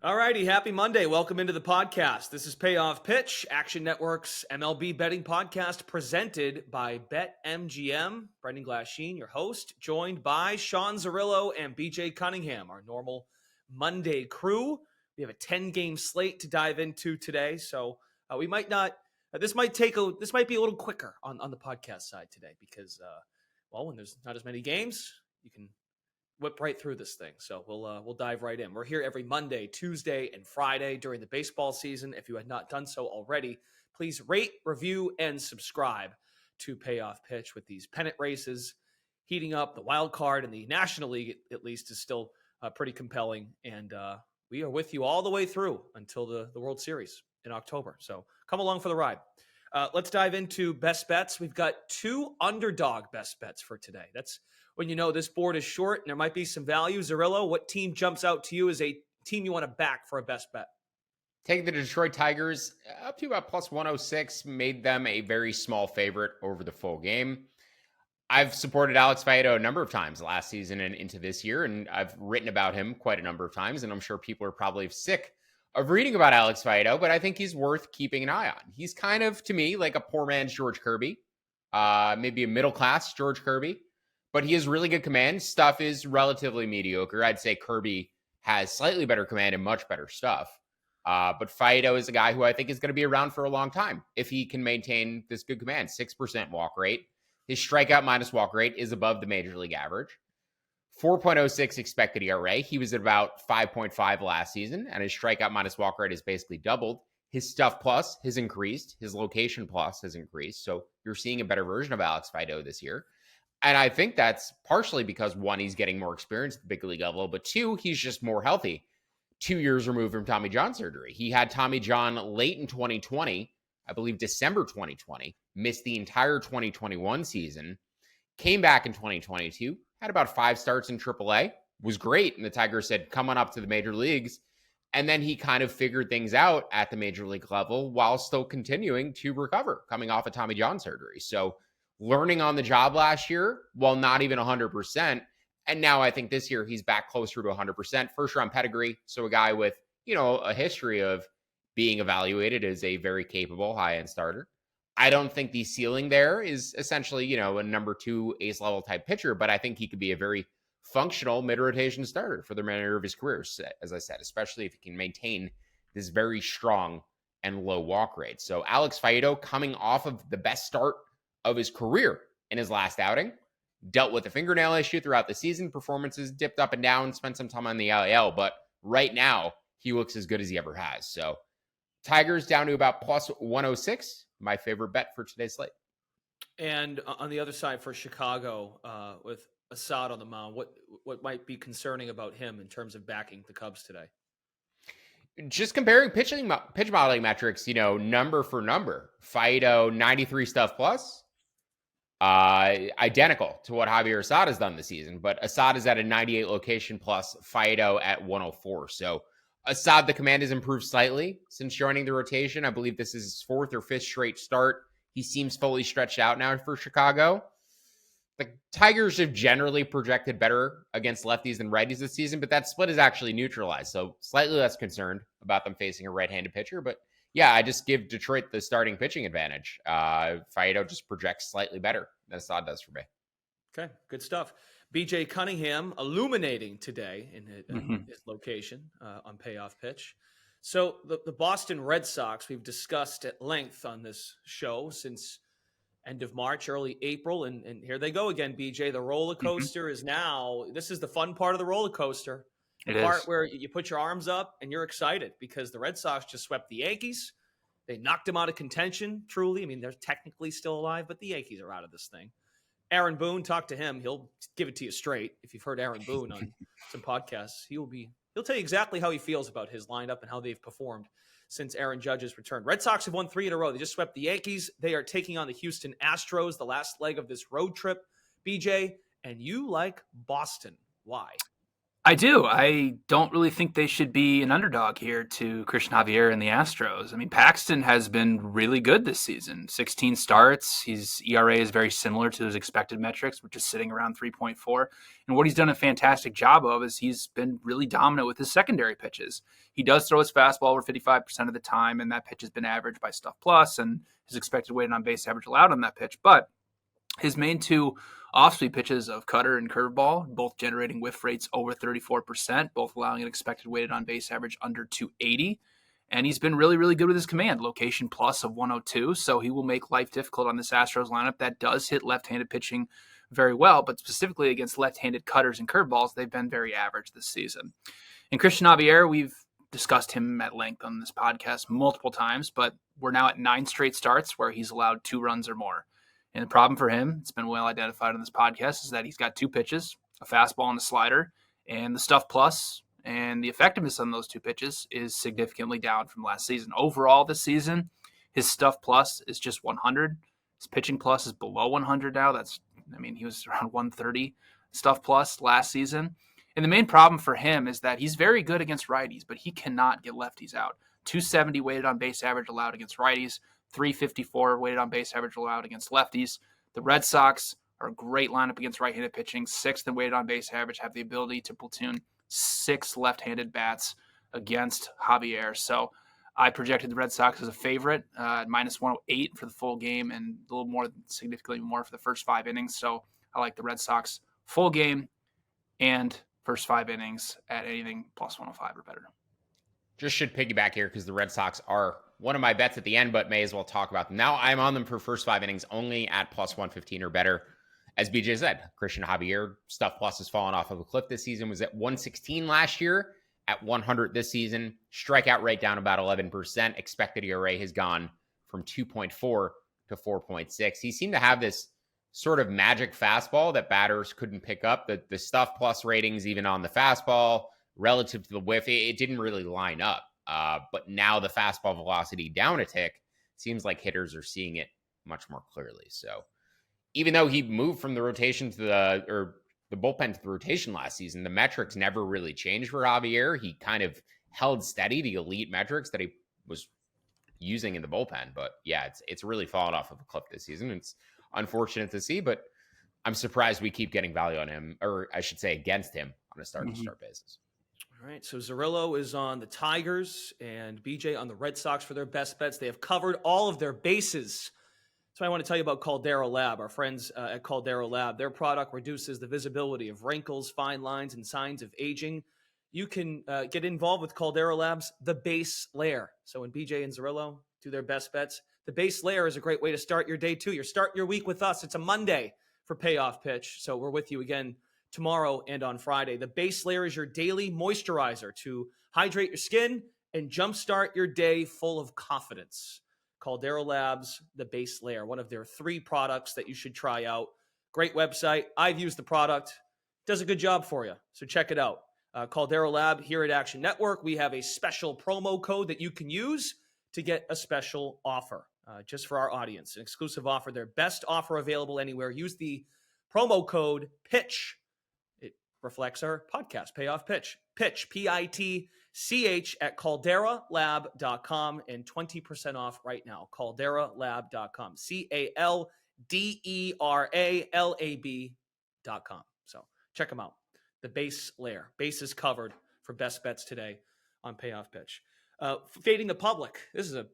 All righty, happy Monday. Welcome into the podcast. This is Payoff Pitch, Action Network's MLB betting podcast presented by BetMGM. Brendan Glasheen, your host, joined by Sean Zerillo and BJ Cunningham, our normal Monday crew. We have a 10-game slate to dive into today, so we might not. This might be a little quicker on the podcast side today because, when there's not as many games, you can whip right through this thing. So we'll dive right in. We're here every Monday, Tuesday, and Friday during the baseball season. If you had not done so already, please rate, review, and subscribe to Payoff Pitch with these pennant races heating up. The wild card in the National League, at least, is still pretty compelling. And we are with you all the way through until the World Series in October. So come along for the ride. Let's dive into best bets. We've got two underdog best bets for today. That's when you know this board is short and there might be some value. Zerillo, what team jumps out to you as a team you want to back for a best bet? Taking the Detroit Tigers up to about plus 106 made them a very small favorite over the full game. I've supported Alex Faedo a number of times last season and into this year, and I've written about him quite a number of times, and I'm sure people are probably sick of reading about Alex Faedo, but I think he's worth keeping an eye on. He's kind of, to me, like a poor man's George Kirby, maybe a middle-class George Kirby. But he has really good command. Stuff is relatively mediocre. I'd say Kirby has slightly better command and much better stuff. But Faedo is a guy who I think is going to be around for a long time if he can maintain this good command. 6% walk rate. His strikeout minus walk rate is above the major league average. 4.06 expected ERA. He was at about 5.5 last season, and his strikeout minus walk rate has basically doubled. His stuff plus has increased. His location plus has increased. So you're seeing a better version of Alex Faedo this year. And I think that's partially because, one, he's getting more experience at the big league level, but two, he's just more healthy. 2 years removed from Tommy John surgery. He had Tommy John late in 2020, I believe December 2020, missed the entire 2021 season, came back in 2022, had about 5 starts in AAA, was great, and the Tigers said, come on up to the major leagues. And then he kind of figured things out at the major league level while still continuing to recover, coming off of Tommy John surgery. So learning on the job last year, while not even 100%. And now I think this year he's back closer to 100%. First round pedigree. So a guy with, a history of being evaluated as a very capable high-end starter. I don't think the ceiling there is essentially, a number 2 ace level type pitcher, but I think he could be a very functional mid-rotation starter for the remainder of his career, as I said, especially if he can maintain this very strong and low walk rate. So Alex Faedo, coming off of the best start of his career in his last outing, dealt with a fingernail issue throughout the season. Performances dipped up and down, spent some time on the IL, but right now he looks as good as he ever has. So Tigers down to about plus 106, my favorite bet for today's slate. And on the other side for Chicago, with Assad on the mound, what might be concerning about him in terms of backing the Cubs today? Just comparing pitch modeling metrics, number for number. Faedo 93 stuff plus. Identical to what Javier Assad has done this season, but Assad is at a 98 location plus, Faedo at 104. So Assad, the command has improved slightly since joining the rotation. I believe this is his 4th or 5th straight start. He seems fully stretched out now for Chicago. The Tigers have generally projected better against lefties than righties this season, but that split is actually neutralized. So slightly less concerned about them facing a right-handed pitcher, but yeah, I just give Detroit the starting pitching advantage. Faedo just projects slightly better than Assad does for me. Okay, good stuff. BJ Cunningham illuminating today in his location on Payoff Pitch. So the Boston Red Sox, we've discussed at length on this show since end of March, early April, and here they go again, BJ. The roller coaster is now, this is the fun part of the roller coaster. The part where you put your arms up and you're excited because the Red Sox just swept the Yankees. They knocked them out of contention, truly. I mean, they're technically still alive, but the Yankees are out of this thing. Aaron Boone, talk to him. He'll give it to you straight. If you've heard Aaron Boone on some podcasts, he'll tell you exactly how he feels about his lineup and how they've performed since Aaron Judge's return. Red Sox have won 3 in a row. They just swept the Yankees. They are taking on the Houston Astros, the last leg of this road trip, BJ, and you like Boston. Why? I do. I don't really think they should be an underdog here to Christian Javier and the Astros. I mean, Paxton has been really good this season. 16 starts. His ERA is very similar to his expected metrics, which is sitting around 3.4. And what he's done a fantastic job of is he's been really dominant with his secondary pitches. He does throw his fastball over 55% of the time, and that pitch has been averaged by Stuff Plus, and his expected weighted on base average allowed on that pitch. But his main two off-speed pitches of cutter and curveball, both generating whiff rates over 34%, both allowing an expected weighted on base average under 280. And he's been really, really good with his command, location plus of 102. So he will make life difficult on this Astros lineup that does hit left-handed pitching very well, but specifically against left-handed cutters and curveballs, they've been very average this season. And Christian Javier, we've discussed him at length on this podcast multiple times, but we're now at 9 straight starts where he's allowed 2 runs or more. And the problem for him, it's been well identified on this podcast, is that he's got 2 pitches, a fastball and a slider, and the Stuff Plus and the effectiveness on those 2 pitches is significantly down from last season. Overall this season, his Stuff Plus is just 100. His pitching plus is below 100 now. He was around 130 Stuff Plus last season. And the main problem for him is that he's very good against righties, but he cannot get lefties out. 270 weighted on base average allowed against righties. 354 weighted on base average allowed against lefties. The Red Sox are a great lineup against right-handed pitching. 6th in weighted on base average, have the ability to platoon 6 left-handed bats against Javier. So I projected the Red Sox as a favorite at minus 108 for the full game and a little more, significantly more for the first 5 innings. So I like the Red Sox full game and first 5 innings at anything plus 105 or better. Just should piggyback here because the Red Sox are one of my bets at the end, but may as well talk about them. Now I'm on them for first 5 innings only at plus 115 or better. As BJ said, Christian Javier, Stuff Plus has fallen off of a cliff this season, was at 116 last year, at 100 this season. Strikeout rate down about 11%. Expected ERA has gone from 2.4 to 4.6. He seemed to have this sort of magic fastball that batters couldn't pick up. The Stuff Plus ratings, even on the fastball, relative to the whiff, it didn't really line up. But now the fastball velocity down a tick, seems like hitters are seeing it much more clearly. So even though he moved from the rotation to the bullpen to the rotation last season, the metrics never really changed for Javier. He kind of held steady the elite metrics that he was using in the bullpen. But yeah, it's really fallen off of a cliff this season. It's unfortunate to see, but I'm surprised we keep getting value on him, or I should say against him, on a start-to-start basis. All right, so Zerillo is on the Tigers and BJ on the Red Sox for their best bets. They have covered all of their bases. So I want to tell you about Caldera Lab, our friends at Caldera Lab. Their product reduces the visibility of wrinkles, fine lines, and signs of aging. You can get involved with Caldera Lab's The Base Layer. So when BJ and Zerillo do their best bets, the base layer is a great way to start your day too. You're starting your week with us. It's a Monday for Payoff Pitch. So we're with you again tomorrow and on Friday. The base layer is your daily moisturizer to hydrate your skin and jumpstart your day full of confidence. Caldera Labs, the base layer, one of their 3 products that you should try out. Great website. I've used the product. Does a good job for you. So check it out. Caldera Lab here at Action Network. We have a special promo code that you can use to get a special offer just for our audience. An exclusive offer, their best offer available anywhere. Use the promo code PITCH. Reflects our podcast, Payoff Pitch. Pitch, P-I-T-C-H at calderalab.com and 20% off right now. Calderalab.com. CALDERALAB.com. So check them out. The base layer. Base is covered for best bets today on Payoff Pitch. Fading the public. This is an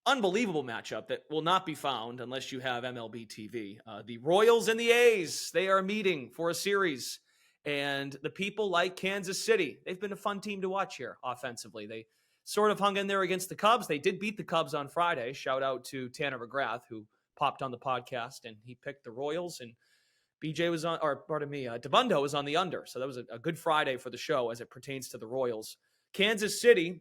unbelievable matchup that will not be found unless you have MLB TV. The Royals and the A's, they are meeting for a series. And the people like Kansas City, they've been a fun team to watch here offensively. They sort of hung in there against the Cubs. They did beat the Cubs on Friday. Shout out to Tanner McGrath, who popped on the podcast, and he picked the Royals. And BJ was on, or pardon me, DeBundo was on the under. So that was a good Friday for the show as it pertains to the Royals. Kansas City,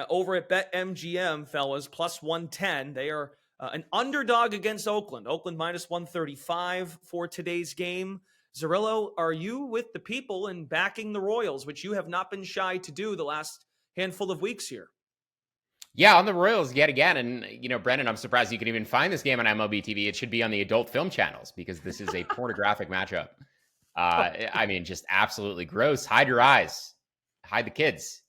over at BetMGM, fellas, plus 110. They are an underdog against Oakland. Oakland minus 135 for today's game. Zerillo, are you with the people and backing the Royals, which you have not been shy to do the last handful of weeks here? Yeah, on the Royals yet again. And, Brendan, I'm surprised you can even find this game on MLB TV. It should be on the adult film channels because this is a pornographic matchup. I mean, just absolutely gross. Hide your eyes. Hide the kids.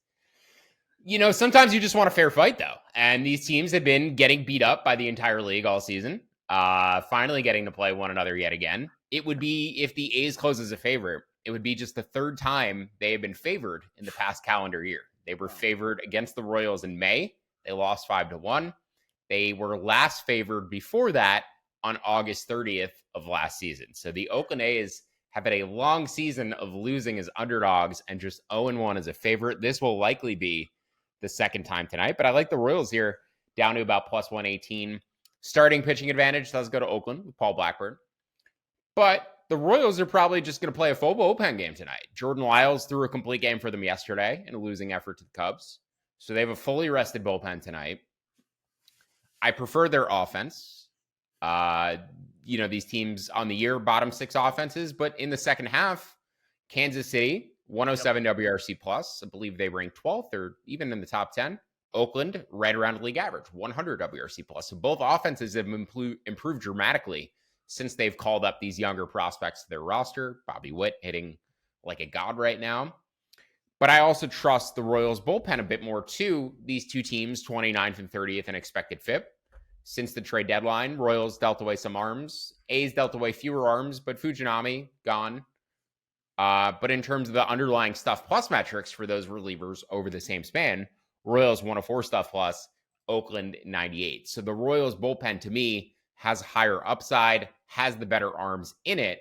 Sometimes you just want a fair fight, though. And these teams have been getting beat up by the entire league all season. Finally getting to play one another yet again. It would be, if the A's close as a favorite, it would be just the third time they have been favored in the past calendar year. They were favored against the Royals in May. They lost 5-1. They were last favored before that on August 30th of last season. So the Oakland A's have had a long season of losing as underdogs and just 0-1 as a favorite. This will likely be the second time tonight, but I like the Royals here down to about plus 118. Starting pitching advantage does go to Oakland with Paul Blackburn, but the Royals are probably just going to play a full bullpen game tonight. Jordan Lyles threw a complete game for them yesterday in a losing effort to the Cubs, so they have a fully rested bullpen tonight. I prefer their offense. These teams on the year bottom 6 offenses, but in the second half, Kansas City 107 WRC plus. I believe they rank 12th or even in the top 10. Oakland, right around league average, 100 WRC plus. So both offenses have improved dramatically since they've called up these younger prospects to their roster. Bobby Witt hitting like a god right now. But I also trust the Royals bullpen a bit more too. These two teams, 29th and 30th in expected FIP. Since the trade deadline, Royals dealt away some arms. A's dealt away fewer arms, but Fujinami gone. But in terms of the underlying stuff plus metrics for those relievers over the same span, Royals 104 stuff plus, Oakland 98. So the Royals bullpen to me has higher upside, has the better arms in it.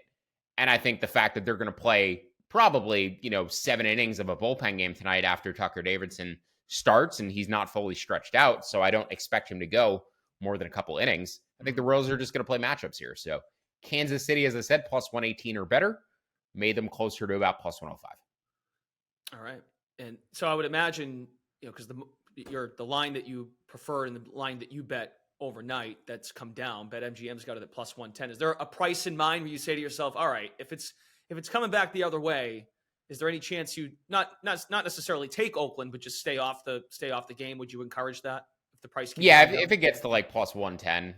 And I think the fact that they're going to play probably, 7 innings of a bullpen game tonight after Tucker Davidson starts and he's not fully stretched out. So I don't expect him to go more than a couple innings. I think the Royals are just going to play matchups here. So Kansas City, as I said, plus 118 or better. Made them closer to about plus 105. All right. And so I would imagine, because the line that you prefer and the line that you bet overnight that's come down, BetMGM's got it at plus 110. Is there a price in mind where you say to yourself, all right, if it's coming back the other way, is there any chance you not necessarily take Oakland, but just stay off the game? Would you encourage that if the price? Yeah, if it gets to like plus 110,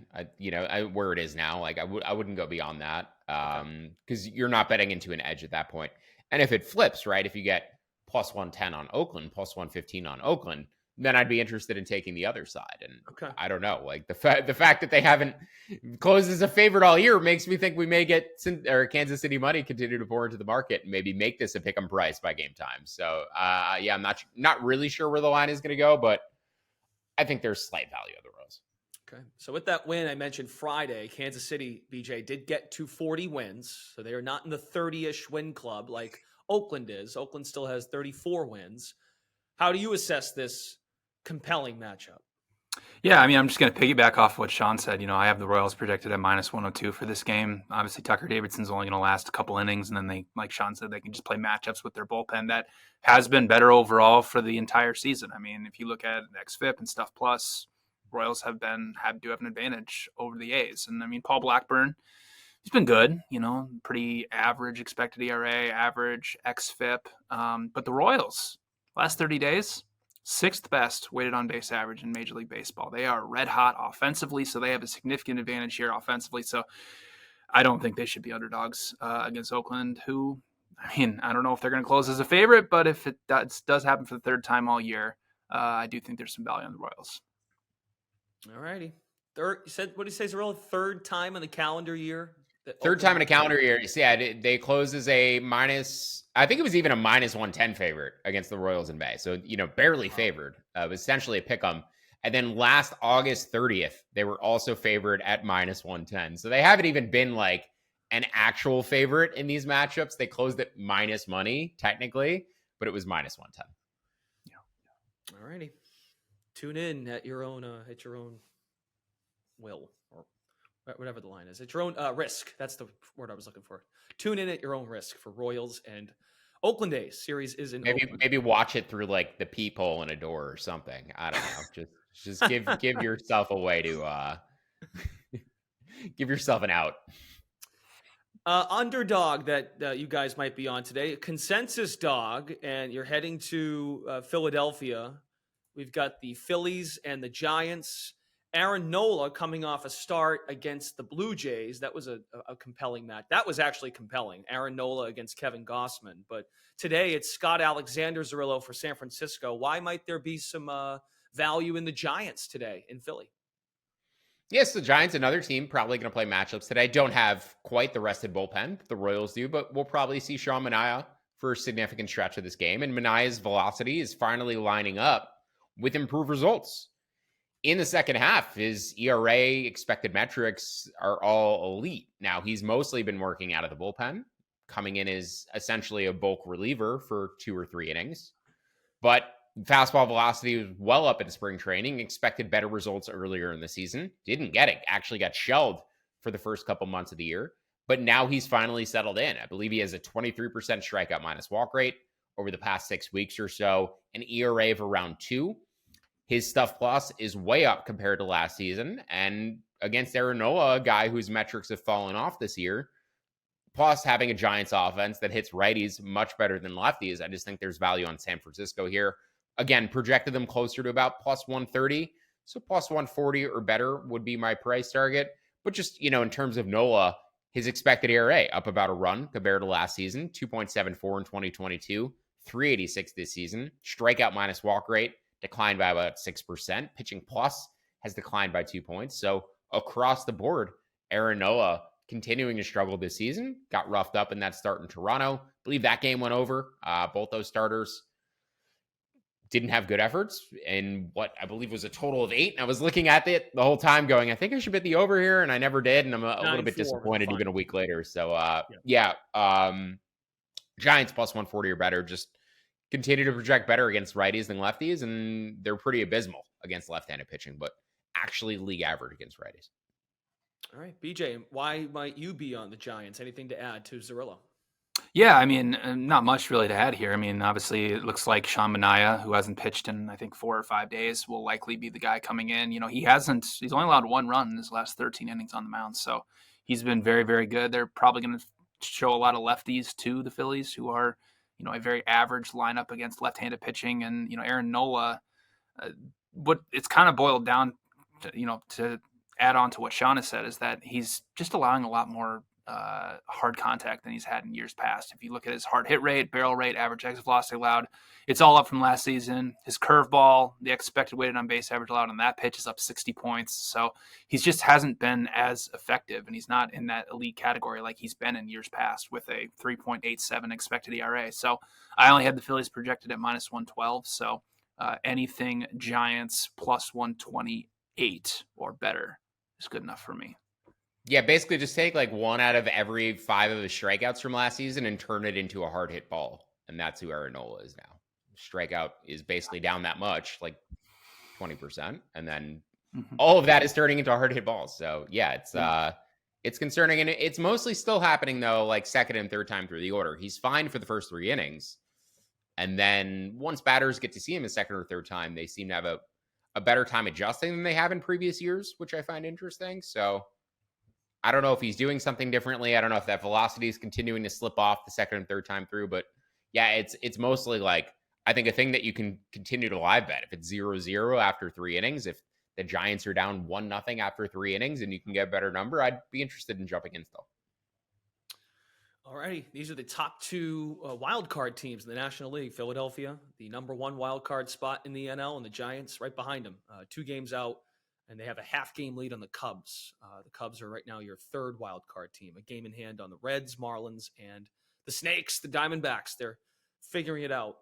where it is now, like I wouldn't go beyond that. Because you're not betting into an edge at that point. And if it flips, right, if you get plus 110 on Oakland, plus 115 on Oakland, then I'd be interested in taking the other side. And I don't know, like the fact that they haven't closed as a favorite all year makes me think we may get Kansas City money continue to pour into the market and maybe make this a pick'em price by game time. So I'm not really sure where the line is going to go, but I think there's slight value of the Royals. Okay. So with that win, I mentioned Friday, Kansas City, BJ, did get to 40 wins. So they are not in the 30-ish win club like Oakland is. Oakland still has 34 wins. How do you assess this compelling matchup? Yeah, I'm just going to piggyback off what Sean said. I have the Royals projected at minus 102 for this game. Obviously, Tucker Davidson's only going to last a couple innings, and then they, like Sean said, they can just play matchups with their bullpen. That has been better overall for the entire season. If you look at XFIP and Stuff Plus, Royals do have an advantage over the A's. And Paul Blackburn, he's been good, pretty average expected ERA, average XFIP. But the Royals, last 30 days, 6th best weighted on base average in Major League Baseball. They are red hot offensively, so they have a significant advantage here offensively. So I don't think they should be underdogs against Oakland, who, I don't know if they're going to close as a favorite, but if it does happen for the third time all year, I do think there's some value on the Royals. All righty. What did you say is a third time in the calendar year? Third time in a calendar year. Yeah, they closed as a minus, I think it was even a minus 110 favorite against the Royals in May. So, barely favored. It was essentially a pick'em. And then last August 30th, they were also favored at minus 110. So they haven't even been like an actual favorite in these matchups. They closed at minus money, technically, but it was minus 110. Yeah. All righty. Tune in at your own will, or whatever the line is. At your own risk. That's the word I was looking for. Tune in at your own risk for Royals and Oakland A's. Series is in Oakland. Maybe watch it through like the peephole in a door or something. I don't know. Just give yourself a way to give yourself an out. Underdog that you guys might be on today. Consensus dog, and you're heading to Philadelphia. We've got the Phillies and the Giants. Aaron Nola coming off a start against the Blue Jays. That was a compelling match. That was actually compelling. Aaron Nola against Kevin Gossman. But today it's Scott Alexander Zerillo for San Francisco. Why might there be some value in the Giants today in Philly? Yes, the Giants, another team, probably going to play matchups today. Don't have quite the rested bullpen the Royals do, but we'll probably see Sean Manaea for a significant stretch of this game. And Manaea's velocity is finally lining up with improved results. In the second half, his ERA expected metrics are all elite. Now, he's mostly been working out of the bullpen, coming in as essentially a bulk reliever for 2 or 3 innings. But fastball velocity was well up in spring training, expected better results earlier in the season. Didn't get it, actually got shelled for the first couple months of the year. But now he's finally settled in. I believe he has a 23% strikeout minus walk rate over the past 6 weeks or so, an ERA of around 2. His stuff plus is way up compared to last season. And against Aaron Nola, a guy whose metrics have fallen off this year, plus having a Giants offense that hits righties much better than lefties, I just think there's value on San Francisco here. Again, projected them closer to about plus 130. So plus 140 or better would be my price target. But just, in terms of Nola, his expected ERA up about a run compared to last season, 2.74 in 2022, 386 this season. Strikeout minus walk rate declined by about 6%. Pitching plus has declined by 2 points. So across the board, Aaron Nola continuing to struggle this season. Got roughed up in that start in Toronto. I believe that game went over. Both those starters didn't have good efforts in what I believe was a total of 8. And I was looking at it the whole time going, I think I should bet the over here. And I never did. And I'm a little bit disappointed even a week later. So Giants plus 140 or better. Just continue to project better against righties than lefties. And they're pretty abysmal against left-handed pitching, but actually league average against righties. All right, BJ, why might you be on the Giants? Anything to add to Zerillo? Yeah, I mean, not much really to add here. I mean, obviously, it looks like Sean Manaea, who hasn't pitched in, I think, 4 or 5 days, will likely be the guy coming in. He's only allowed 1 run in his last 13 innings on the mound. So he's been very, very good. They're probably going to show a lot of lefties to the Phillies, who are, a very average lineup against left-handed pitching. And, Aaron Nola, what it's kind of boiled down to, to add on to what Sean has said, is that he's just allowing a lot more hard contact than he's had in years past. If you look at his hard hit rate, barrel rate, average exit velocity allowed, it's all up from last season. His curveball, the expected weighted on base average allowed on that pitch is up 60 points. So he just hasn't been as effective, and he's not in that elite category like he's been in years past with a 3.87 expected ERA. So I only had the Phillies projected at minus 112. So anything Giants plus 128 or better is good enough for me. Yeah, basically just take like 1 out of every 5 of his strikeouts from last season and turn it into a hard hit ball. And that's who Aaron Nola is now. Strikeout is basically down that much, like 20%. And then all of that is turning into hard hit balls. So yeah, it's concerning. And it's mostly still happening though, like second and third time through the order. He's fine for the first 3 innings. And then once batters get to see him a second or third time, they seem to have a better time adjusting than they have in previous years, which I find interesting. So I don't know if he's doing something differently. I don't know if that velocity is continuing to slip off the second and third time through, but yeah, it's mostly like, I think a thing that you can continue to live bet. If it's 0-0 after 3 innings, if the Giants are down 1-0 after 3 innings and you can get a better number, I'd be interested in jumping in still. All righty. These are the top 2 wild card teams in the National League. Philadelphia, the number 1 wild card spot in the NL, and the Giants right behind them, 2 games out. And they have a half-game lead on the Cubs. The Cubs are right now your 3rd wild card team, a game in hand on the Reds, Marlins, and the Snakes, the Diamondbacks. They're figuring it out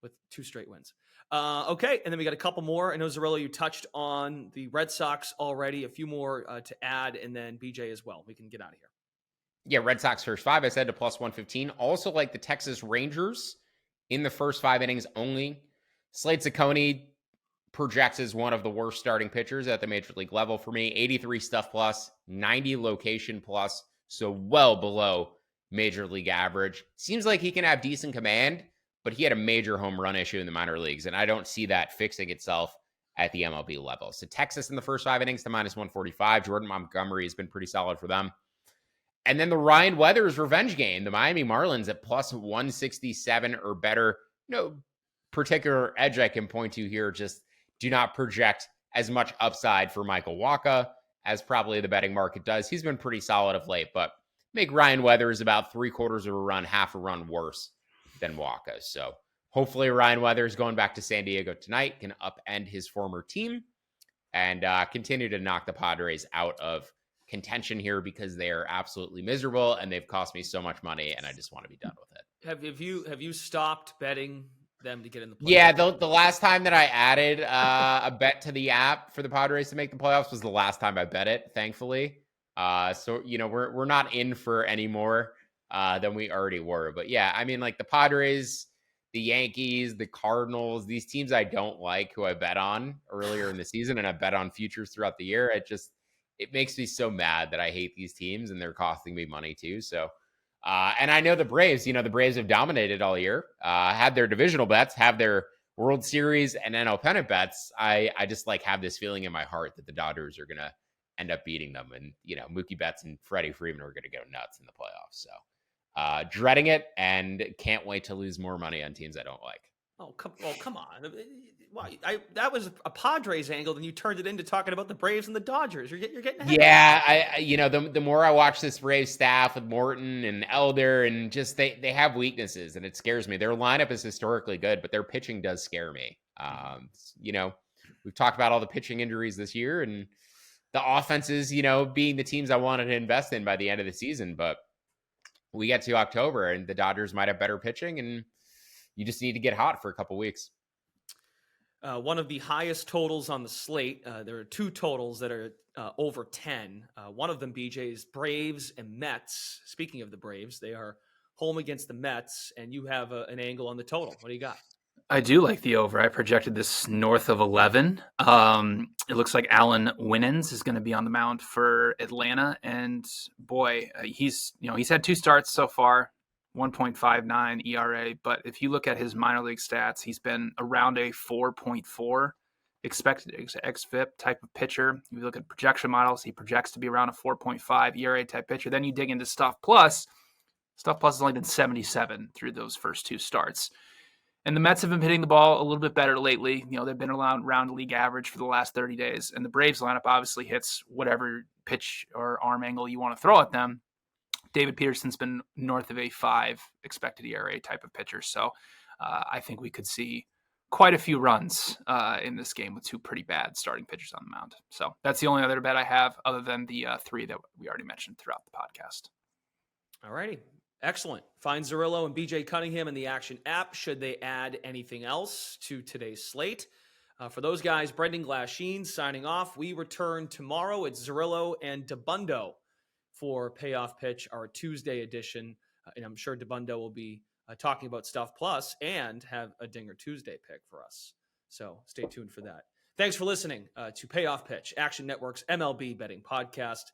with 2 straight wins. Okay, and then we got a couple more. I know, Zerillo, you touched on the Red Sox already. A few more to add, and then BJ as well. We can get out of here. Yeah, Red Sox first 5, I said, to plus 115. Also like the Texas Rangers in the first 5 innings only. Slade Ciccone projects as one of the worst starting pitchers at the major league level for me. 83 stuff plus, 90 location plus, so well below major league average. Seems like he can have decent command, but he had a major home run issue in the minor leagues, and I don't see that fixing itself at the MLB level. So Texas in the first 5 innings to minus 145. Jordan Montgomery has been pretty solid for them. And then the Ryan Weathers revenge game, the Miami Marlins at plus 167 or better. No particular edge I can point to here, just do not project as much upside for Michael Wacha as probably the betting market does. He's been pretty solid of late, but make Ryan Weathers about 3/4 of a run, half a run worse than Wacha. So hopefully Ryan Weathers going back to San Diego tonight can upend his former team and continue to knock the Padres out of contention here, because they are absolutely miserable and they've cost me so much money and I just want to be done with it. Have you stopped betting them to get in the playoffs? Yeah, the last time that I added a bet to the app for the Padres to make the playoffs was the last time I bet it, thankfully. So we're not in for any more than we already were. But yeah, I mean, like the Padres, the Yankees, the Cardinals, these teams I don't like, who I bet on earlier in the season and I bet on futures throughout the year. It makes me so mad that I hate these teams and they're costing me money too. So, and I know the Braves, the Braves have dominated all year, had their divisional bets, have their World Series and NL pennant bets. I just have this feeling in my heart that the Dodgers are going to end up beating them. And, Mookie Betts and Freddie Freeman are going to go nuts in the playoffs. So, dreading it and can't wait to lose more money on teams I don't like. Oh, come on. Why? That was a Padres angle, and you turned it into talking about the Braves and the Dodgers. You're getting ahead. Yeah, the more I watch this Braves staff with Morton and Elder, and just they have weaknesses, and it scares me. Their lineup is historically good, but their pitching does scare me. We've talked about all the pitching injuries this year, and the offenses, being the teams I wanted to invest in by the end of the season, but we get to October and the Dodgers might have better pitching, and you just need to get hot for a couple weeks. One of the highest totals on the slate. There are two totals that are over 10. One of them, BJ, is Braves and Mets. Speaking of the Braves, they are home against the Mets, and you have an angle on the total. What do you got? I do like the over. I projected this north of 11. It looks like Alan Winans is going to be on the mound for Atlanta, and boy, he's had 2 starts so far, 1.59 ERA. But if you look at his minor league stats, he's been around a 4.4 expected xFIP type of pitcher. If you look at projection models, he projects to be around a 4.5 ERA type pitcher. Then you dig into Stuff Plus. Stuff Plus has only been 77 through those first 2 starts. And the Mets have been hitting the ball a little bit better lately. They've been around league average for the last 30 days. And the Braves lineup obviously hits whatever pitch or arm angle you want to throw at them. David Peterson's been north of a 5 expected ERA type of pitcher. So I think we could see quite a few runs in this game with 2 pretty bad starting pitchers on the mound. So that's the only other bet I have other than the 3 that we already mentioned throughout the podcast. All righty. Excellent. Find Zerillo and BJ Cunningham in the Action app. Should they add anything else to today's slate? For those guys, Brendan Glasheen signing off. We return tomorrow. It's Zerillo and Dabundo for Payoff Pitch, our Tuesday edition. And I'm sure Dabundo will be talking about Stuff Plus and have a Dinger Tuesday pick for us. So stay tuned for that. Thanks for listening to Payoff Pitch, Action Network's MLB betting podcast.